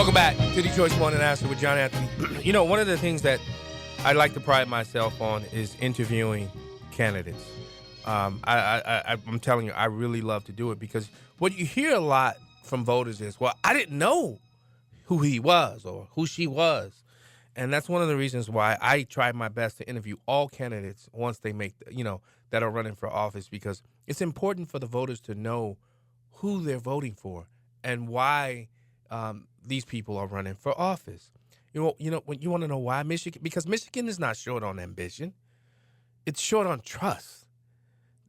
Welcome back to Detroit's Morning Answer with John Anthony. One of the things that I like to pride myself on is interviewing candidates. I'm telling you, I really love to do it because what you hear a lot from voters is, well, I didn't know who he was or who she was. And that's one of the reasons why I try my best to interview all candidates once they make, that are running for office, because it's important for the voters to know who they're voting for and why these people are running for office. When you want to know why Michigan, because Michigan is not short on ambition. It's short on trust.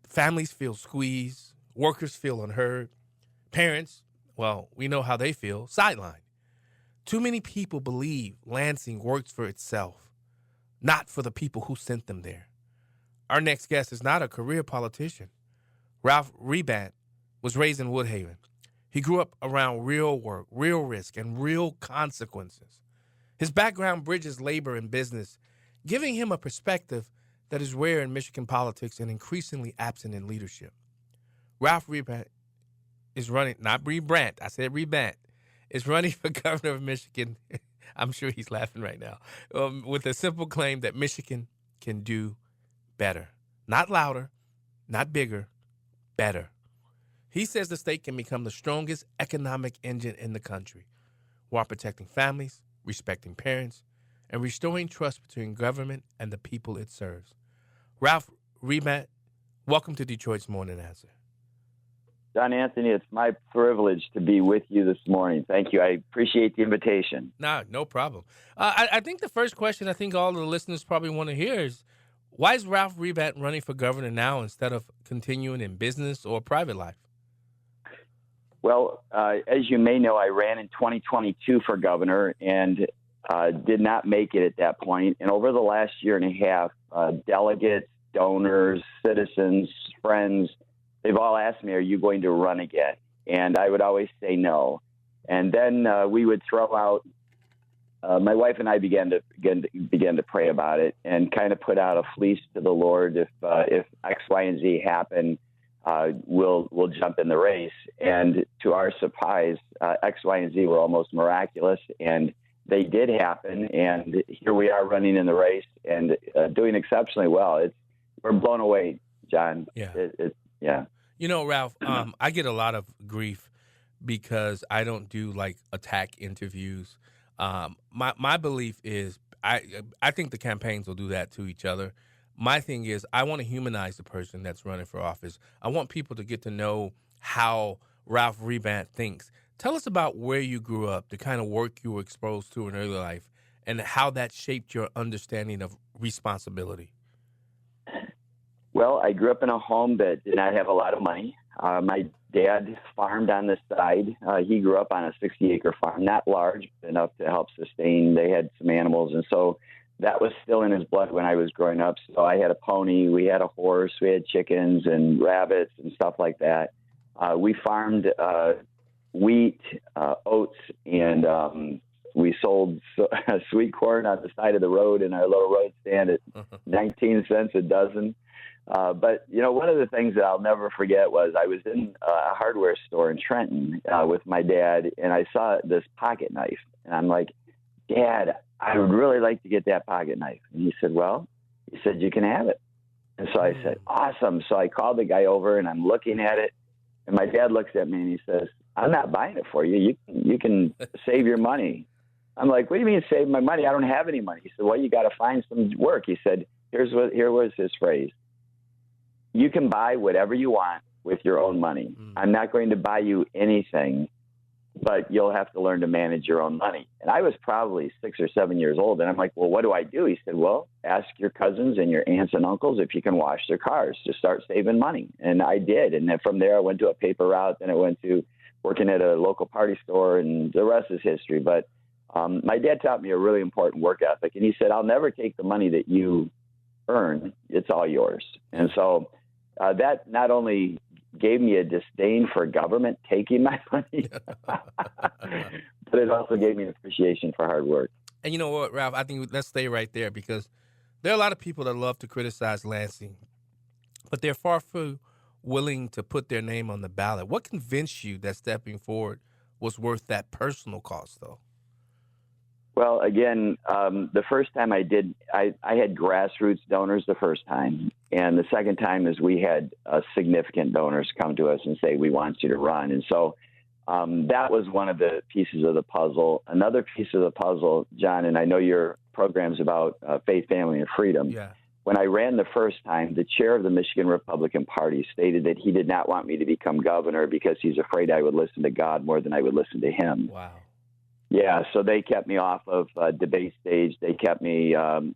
Families feel squeezed. Workers feel unheard. Parents, well, we know how they feel, sidelined. Too many people believe Lansing works for itself, not for the people who sent them there. Our next guest is not a career politician. Ralph Rebandt was raised in Woodhaven. He grew up around real work, real risk, and real consequences. His background bridges labor and business, giving him a perspective that is rare in Michigan politics and increasingly absent in leadership. Ralph Rebandt is running, not Rebandt, I said Rebandt, is running for governor of Michigan. I'm sure he's laughing right now, with a simple claim that Michigan can do better. Not louder, not bigger, better. He says the state can become the strongest economic engine in the country while protecting families, respecting parents, and restoring trust between government and the people it serves. Ralph Rebandt, welcome to Detroit's Morning Answer. John Anthony, it's my privilege to be with you this morning. Thank you. I appreciate the invitation. No problem. I think the first question all the listeners probably want to hear is, why is Ralph Rebandt running for governor now instead of continuing in business or private life? Well, as you may know, I ran in 2022 for governor and did not make it at that point. And over the last year and a half, delegates, donors, citizens, friends, they've all asked me, are you going to run again? And I would always say no. And then we would throw out, my wife and I began to pray about it and kind of put out a fleece to the Lord. If X, Y, and Z happen, we'll jump in the race. And to our surprise, X, Y, and Z were almost miraculous, and they did happen. And here we are running in the race and doing exceptionally well. We're blown away, John. Yeah. Yeah. Ralph, I get a lot of grief because I don't do like attack interviews. My belief is I think the campaigns will do that to each other. My thing is I want to humanize the person that's running for office. I want people to get to know how Ralph Rebandt thinks. Tell us about where you grew up, the kind of work you were exposed to in early life, and how that shaped your understanding of responsibility. Well, I grew up in a home that did not have a lot of money. My dad farmed on the side. He grew up on a 60-acre farm, not large, but enough to help sustain. They had some animals, and so that was still in his blood when I was growing up. So I had a pony, we had a horse, we had chickens and rabbits and stuff like that. We farmed wheat, oats, and we sold sweet corn on the side of the road in our little road stand at 19 cents a dozen. But, one of the things that I'll never forget was I was in a hardware store in Trenton with my dad, and I saw this pocket knife. And I'm like, Dad, I would really like to get that pocket knife. And he said, you can have it. And so I said, awesome. So I called the guy over, and I'm looking at it. And my dad looks at me, and he says, I'm not buying it for you. You can save your money. I'm like, what do you mean save my money? I don't have any money. He said, well, you got to find some work. He said, here was his phrase. You can buy whatever you want with your own money. I'm not going to buy you anything, but you'll have to learn to manage your own money. And I was probably 6 or 7 years old. And I'm like, well, what do I do? He said, well, ask your cousins and your aunts and uncles if you can wash their cars to start saving money. And I did. And then from there, I went to a paper route. Then I went to working at a local party store, and the rest is history. But my dad taught me a really important work ethic. And he said, I'll never take the money that you earn. It's all yours. And so that not only gave me a disdain for government taking my money, but it also gave me an appreciation for hard work. And you know what, Ralph, I think let's stay right there, because there are a lot of people that love to criticize Lansing, but they're far from willing to put their name on the ballot. What convinced you that stepping forward was worth that personal cost, though? Well, again, the first time I did, I had grassroots donors the first time. And the second time is we had significant donors come to us and say, we want you to run. And so that was one of the pieces of the puzzle. Another piece of the puzzle, John, and I know your program's about faith, family, and freedom. Yeah. When I ran the first time, the chair of the Michigan Republican Party stated that he did not want me to become governor because he's afraid I would listen to God more than I would listen to him. Wow. Yeah, so they kept me off of debate stage. They kept me out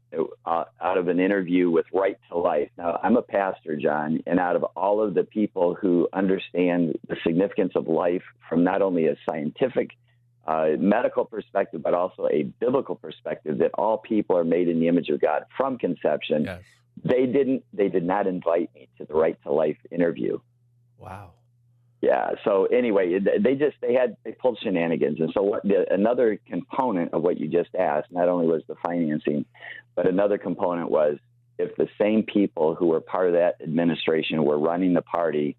of an interview with Right to Life. Now, I'm a pastor, John, and out of all of the people who understand the significance of life from not only a scientific, medical perspective, but also a biblical perspective, that all people are made in the image of God from conception, Yes. they did not invite me to the Right to Life interview. Wow. Yeah. So anyway, they pulled shenanigans. And so another component of what you just asked, not only was the financing, but another component was if the same people who were part of that administration were running the party,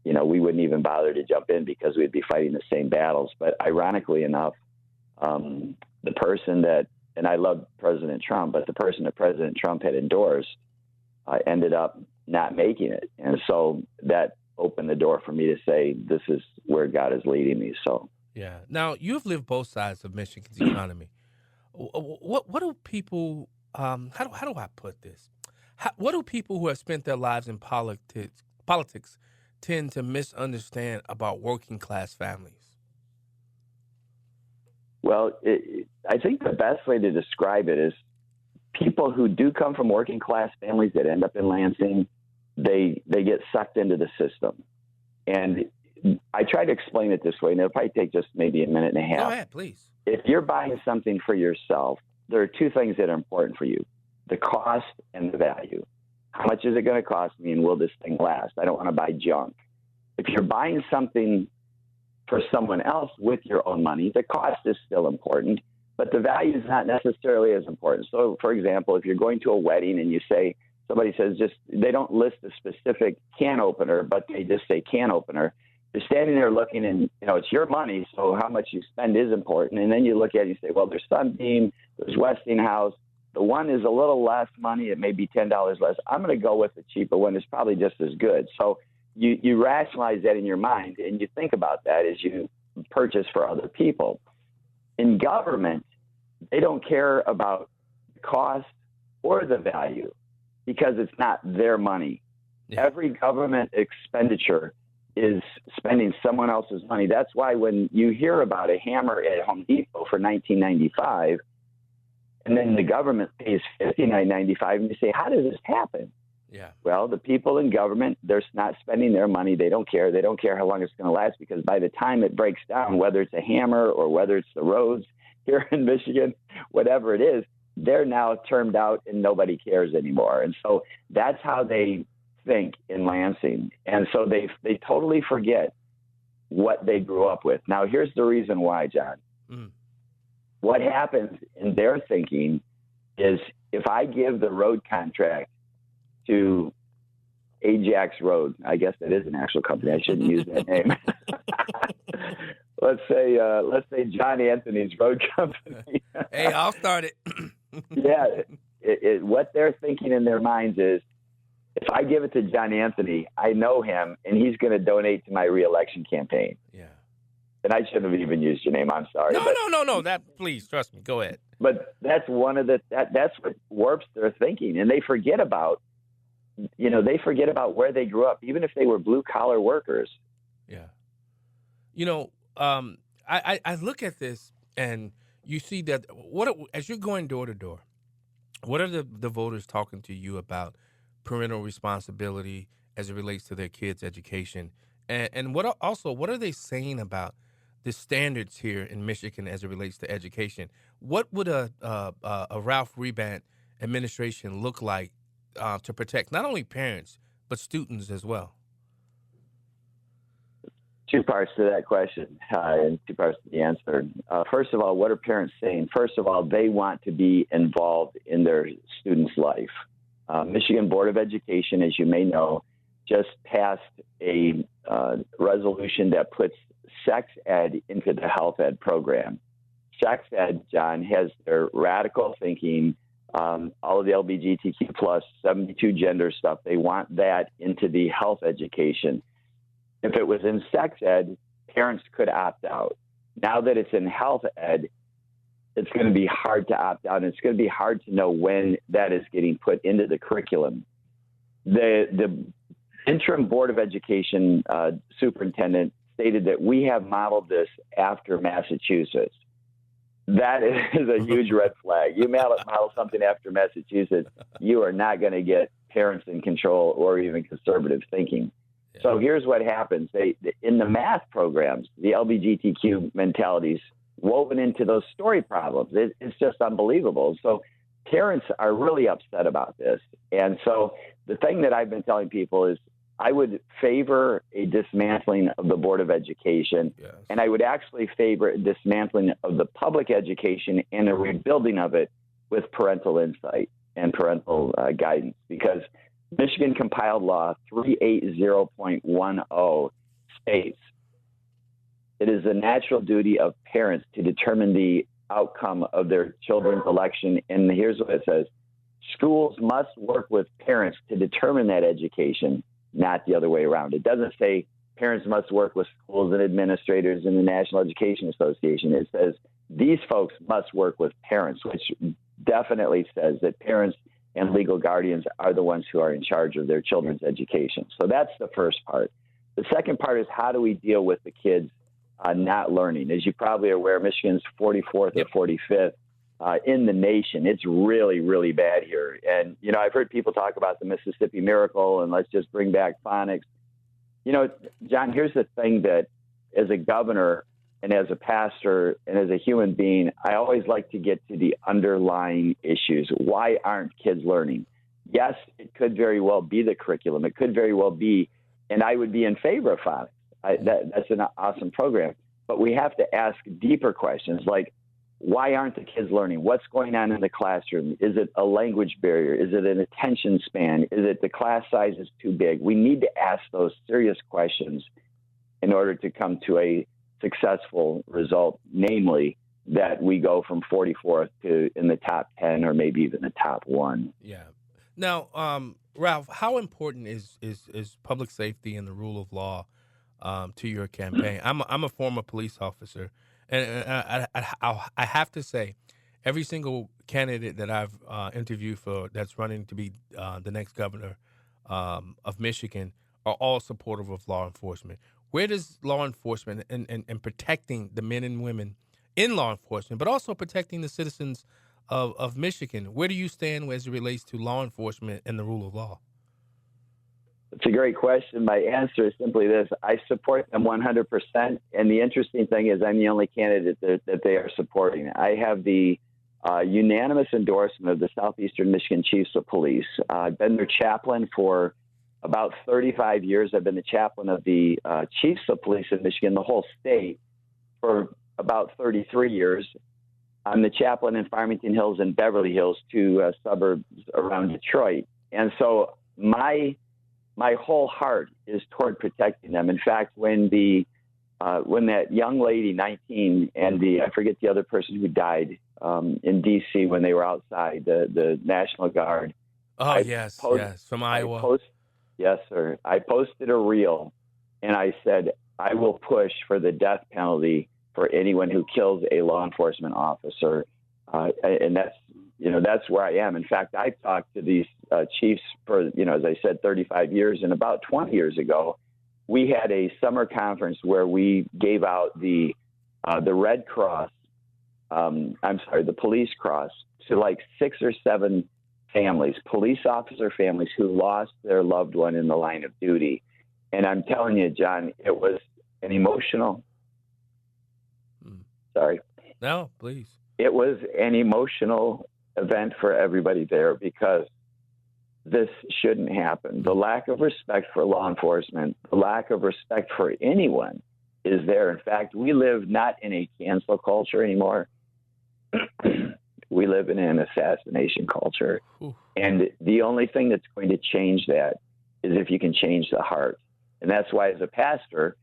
we wouldn't even bother to jump in because we'd be fighting the same battles. But ironically enough, the person that, and I love President Trump, but the person that President Trump had endorsed ended up not making it. And so that opened the door for me to say, this is where God is leading me. So, yeah. Now, you've lived both sides of Michigan's economy. What do people, how do I put this? What do people who have spent their lives in politics tend to misunderstand about working class families? Well, I think the best way to describe it is people who do come from working class families that end up in Lansing, they get sucked into the system. And I try to explain it this way, and it'll probably take just maybe a minute and a half. Go ahead, please. If you're buying something for yourself, there are two things that are important for you: the cost and the value. How much is it going to cost me, and will this thing last? I don't want to buy junk. If you're buying something for someone else with your own money, the cost is still important, but the value is not necessarily as important. So, for example, if you're going to a wedding and somebody says they don't list a specific can opener, but they just say can opener, you're standing there looking and, it's your money, so how much you spend is important. And then you look at it and you say, well, there's Sunbeam, there's Westinghouse. The one is a little less money. It may be $10 less. I'm going to go with the cheaper one. It's probably just as good. So you rationalize that in your mind, and you think about that as you purchase for other people. In government, they don't care about the cost or the value because it's not their money. Yeah. Every government expenditure is spending someone else's money. That's why when you hear about a hammer at Home Depot for $19.95, and then the government pays $59.95, and you say, how does this happen? Yeah. Well, the people in government, they're not spending their money. They don't care. They don't care how long it's going to last, because by the time it breaks down, whether it's a hammer or whether it's the roads here in Michigan, whatever it is, they're now termed out and nobody cares anymore. And so that's how they think in Lansing. And so they totally forget what they grew up with. Now, here's the reason why, John. Mm. What happens in their thinking is if I give the road contract to Ajax Road, I guess that is an actual company. I shouldn't use that name. Let's say John Anthony's road company. Hey, I'll start it. Yeah. What they're thinking in their minds is, if I give it to John Anthony, I know him, and he's going to donate to my reelection campaign. Yeah. And I shouldn't have even used your name. I'm sorry. No. That, please, trust me. Go ahead. But that's that's what warps their thinking, and they forget about where they grew up, even if they were blue collar workers. Yeah. I look at this, and you see that as you're going door to door, what are the voters talking to you about parental responsibility as it relates to their kids' education, and what are they saying about the standards here in Michigan as it relates to education? What would a Ralph Rebandt administration look like to protect not only parents but students as well? Two parts to that question, and two parts to the answer. First of all, what are parents saying? First of all, they want to be involved in their student's life. Michigan Board of Education, as you may know, just passed a resolution that puts sex ed into the health ed program. sex ed, John, has their radical thinking, all of the LGBTQ plus 72 gender stuff. They want that into the health education. If it was in sex ed, parents could opt out. Now that it's in health ed, it's going to be hard to opt out, and it's going to be hard to know when that is getting put into the curriculum. The interim Board of Education superintendent stated that we have modeled this after Massachusetts. That is a huge red flag. You model something after Massachusetts, you are not going to get parents in control or even conservative thinking. Yeah. So here's what happens. In the math programs, the LGBTQ mentalities woven into those story problems. It's just unbelievable. So parents are really upset about this. And so the thing that I've been telling people is I would favor a dismantling of the Board of Education, yes, and I would actually favor a dismantling of the public education and a rebuilding of it with parental insight and parental guidance, because Michigan compiled law 380.10 states it is the natural duty of parents to determine the outcome of their children's election. And here's what it says. Schools must work with parents to determine that education, not the other way around. It doesn't say parents must work with schools and administrators in the National Education Association. It says these folks must work with parents, which definitely says that parents and legal guardians are the ones who are in charge of their children's education. So that's the first part. The second part is how do we deal with the kids not learning? As you probably are aware, Michigan's 44th or 45th in the nation. It's really, really bad here. And, you know, I've heard people talk about the Mississippi Miracle and let's just bring back phonics. You know, John, here's the thing that as a governor and as a pastor and as a human being, I always like to get to the underlying issues. Why aren't kids learning? Yes, it could very well be the curriculum. It could very well be, and I would be in favor of phonics. That's an awesome program. But we have to ask deeper questions like, why aren't the kids learning? What's going on in the classroom? Is it a language barrier? Is it an attention span? Is it the class size is too big? We need to ask those serious questions in order to come to a successful result, namely that we go from 44th to in the top 10 or maybe even the top 1. Yeah. Now, Ralph, how important is public safety and the rule of law to your campaign? I'm a former police officer, and I have to say, every single candidate that I've interviewed for that's running to be the next governor of Michigan are all supportive of law enforcement. Where does law enforcement and protecting the men and women in law enforcement, but also protecting the citizens of Michigan, where do you stand as it relates to law enforcement and the rule of law? It's a great question. My answer is simply this. I support them 100%. And the interesting thing is I'm the only candidate that they are supporting. I have the unanimous endorsement of the Southeastern Michigan Chiefs of Police. I've been their chaplain for about 35 years. I've been the chaplain of the Chiefs of Police in Michigan, the whole state, for about 33 years. I'm the chaplain in Farmington Hills and Beverly Hills, two suburbs around Detroit. And so my whole heart is toward protecting them. In fact, when that young lady, 19, and I forget the other person who died in D.C. when they were outside, the National Guard. Oh, yes, from Iowa. Yes, sir. I posted a reel, and I said, I will push for the death penalty for anyone who kills a law enforcement officer. And that's where I am. In fact, I've talked to these chiefs for, as I said, 35 years. And about 20 years ago, we had a summer conference where we gave out the Red Cross, the Police Cross, to like 6 or 7 families, police officer families who lost their loved one in the line of duty. And I'm telling you, John, it was an emotional. Sorry. No, please. It was an emotional event for everybody there because this shouldn't happen. The lack of respect for law enforcement, the lack of respect for anyone is there. In fact, we live not in a cancel culture anymore. We live in an assassination culture. Ooh. And the only thing that's going to change that is if you can change the heart. And that's why as a pastor,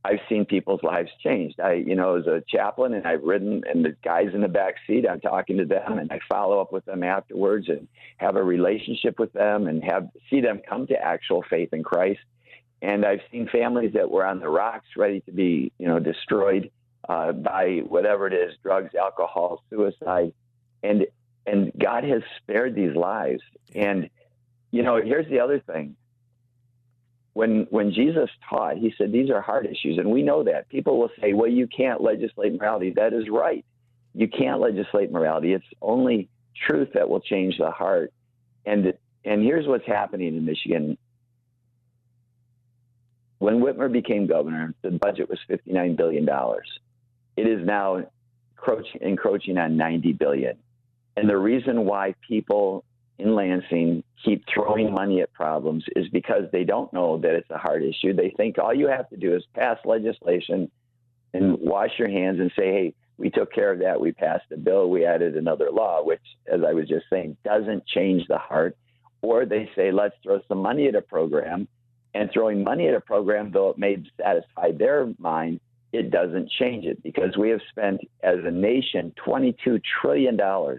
I've seen people's lives changed. As a chaplain, and I've ridden, and the guys in the back seat, I'm talking to them, and I follow up with them afterwards, and have a relationship with them, and see them come to actual faith in Christ. And I've seen families that were on the rocks, ready to be, destroyed by whatever it is, drugs, alcohol, suicide, and God has spared these lives. And here's the other thing. When Jesus taught, he said, these are hard issues. And we know that. People will say, well, you can't legislate morality. That is right. You can't legislate morality. It's only truth that will change the heart. And here's what's happening in Michigan. When Whitmer became governor, the budget was $59 billion. It is now encroaching on $90 billion. And the reason why people in Lansing keep throwing money at problems is because they don't know that it's a hard issue. They think all you have to do is pass legislation and wash your hands and say, hey, we took care of that. We passed a bill. We added another law, which, as I was just saying, doesn't change the heart. Or they say, let's throw some money at a program. And throwing money at a program, though it may satisfy their mind, it doesn't change it, because we have spent, as a nation, $22 trillion on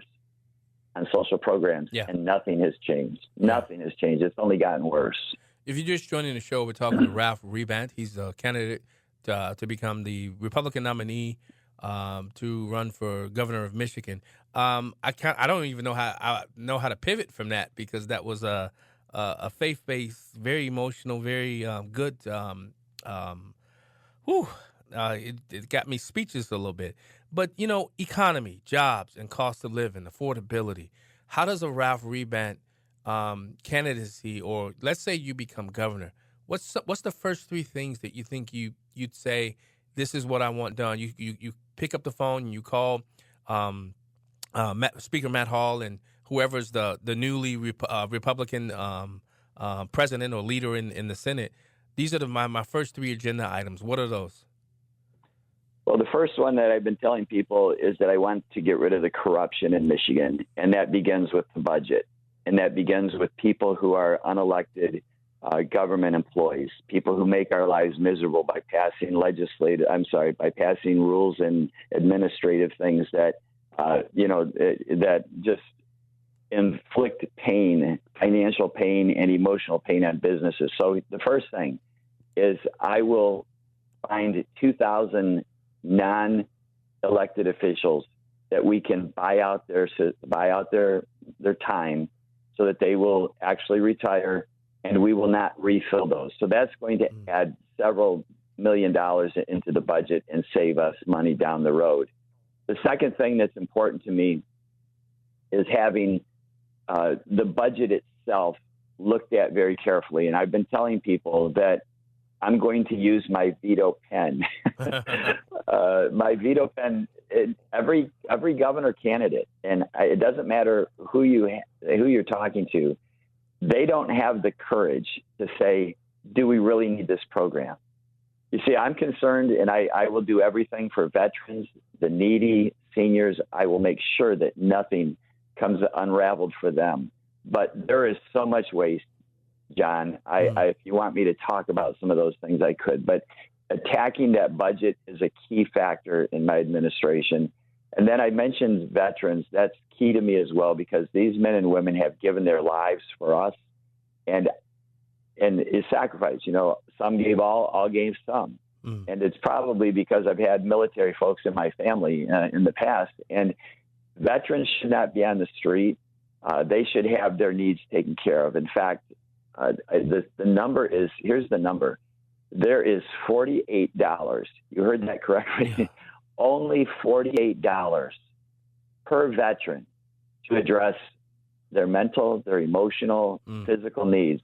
social programs, and nothing has changed. Nothing has changed. It's only gotten worse. If you're just joining the show, we're talking to Ralph Rebandt. He's a candidate to become the Republican nominee to run for governor of Michigan. I don't even know how to pivot from that, because that was a faith-based, very emotional, very good. It got me speechless a little bit. But, economy, jobs, and cost of living, affordability. How does a Ralph Rebandt candidacy, or let's say you become governor, what's the first three things that you think you'd say, this is what I want done? You pick up the phone and you call Speaker Matt Hall and whoever's the newly Republican president or leader in the Senate. These are my first three agenda items. What are those? Well, the first one that I've been telling people is that I want to get rid of the corruption in Michigan, and that begins with the budget, and that begins with people who are unelected government employees, people who make our lives miserable by passing rules and administrative things that that just inflict pain, financial pain and emotional pain on businesses. So the first thing is I will find 2,000 non-elected officials that we can buy out their time so that they will actually retire, and we will not refill those. So that's going to add several $million into the budget and save us money down the road. The second thing that's important to me is having the budget itself looked at very carefully. And I've been telling people that I'm going to use my veto pen. My veto pen, every governor candidate, and it doesn't matter who you're talking to, they don't have the courage to say, do we really need this program? You see, I'm concerned, and I will do everything for veterans, the needy, seniors. I will make sure that nothing comes unraveled for them. But there is so much waste, John. If you want me to talk about some of those things, I could. But attacking that budget is a key factor in my administration. And then I mentioned veterans. That's key to me as well, because these men and women have given their lives for us, and is sacrifice. Some gave all gave some. And it's probably because I've had military folks in my family in the past. And veterans should not be on the street. They should have their needs taken care of. In fact, the number is, here's the number. There is $48. You heard that correctly. Yeah. Only $48 per veteran to address their mental, their emotional, physical needs.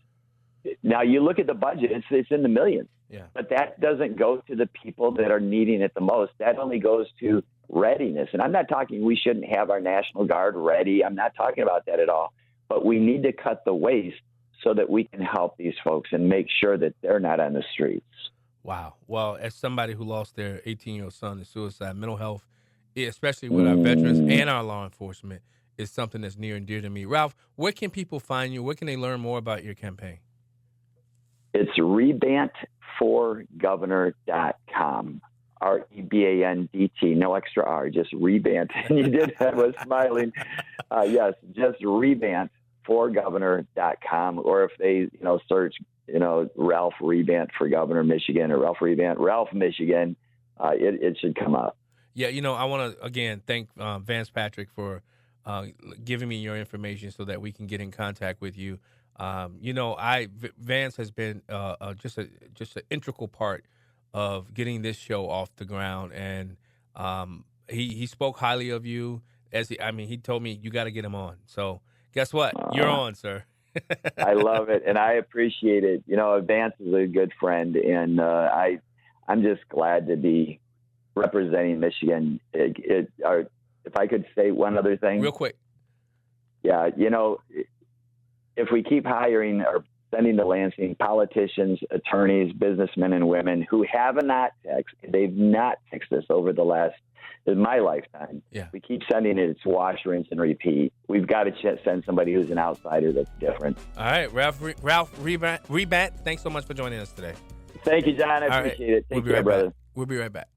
Now, you look at the budget, it's in the millions. Yeah. But that doesn't go to the people that are needing it the most. That only goes to readiness. And I'm not talking we shouldn't have our National Guard ready. I'm not talking about that at all. But we need to cut the waste so that we can help these folks and make sure that they're not on the streets. Wow. Well, as somebody who lost their 18-year-old son to suicide, mental health, especially with our veterans and our law enforcement, is something that's near and dear to me. Ralph, where can people find you? Where can they learn more about your campaign? It's Rebandt4Governor.com. REBANDT, no extra R, just Rebandt. And you did that with smiling. Yes, just Rebandt4Governor.com. Or if they, search, Ralph Rebandt for Governor, Michigan, or Ralph Rebandt, Ralph, Michigan, it should come up. Yeah, I want to, again, thank Vance Patrick for giving me your information so that we can get in contact with you. Vance has been just an integral part of getting this show off the ground, and he spoke highly of you. He told me you got to get him on. So guess what? You're on, sir. I love it, and I appreciate it. Vance is a good friend, and I'm just glad to be representing Michigan. If I could say one other thing, real quick. Yeah, if we keep hiring or sending to Lansing politicians, attorneys, businessmen and women who they've not fixed this over in my lifetime. Yeah. We keep sending it. It's wash, rinse, and repeat. We've got to send somebody who's an outsider that's different. All right, Ralph Rebandt, thanks so much for joining us today. Thank you, John. I appreciate it. Take care, brother. We'll be right back.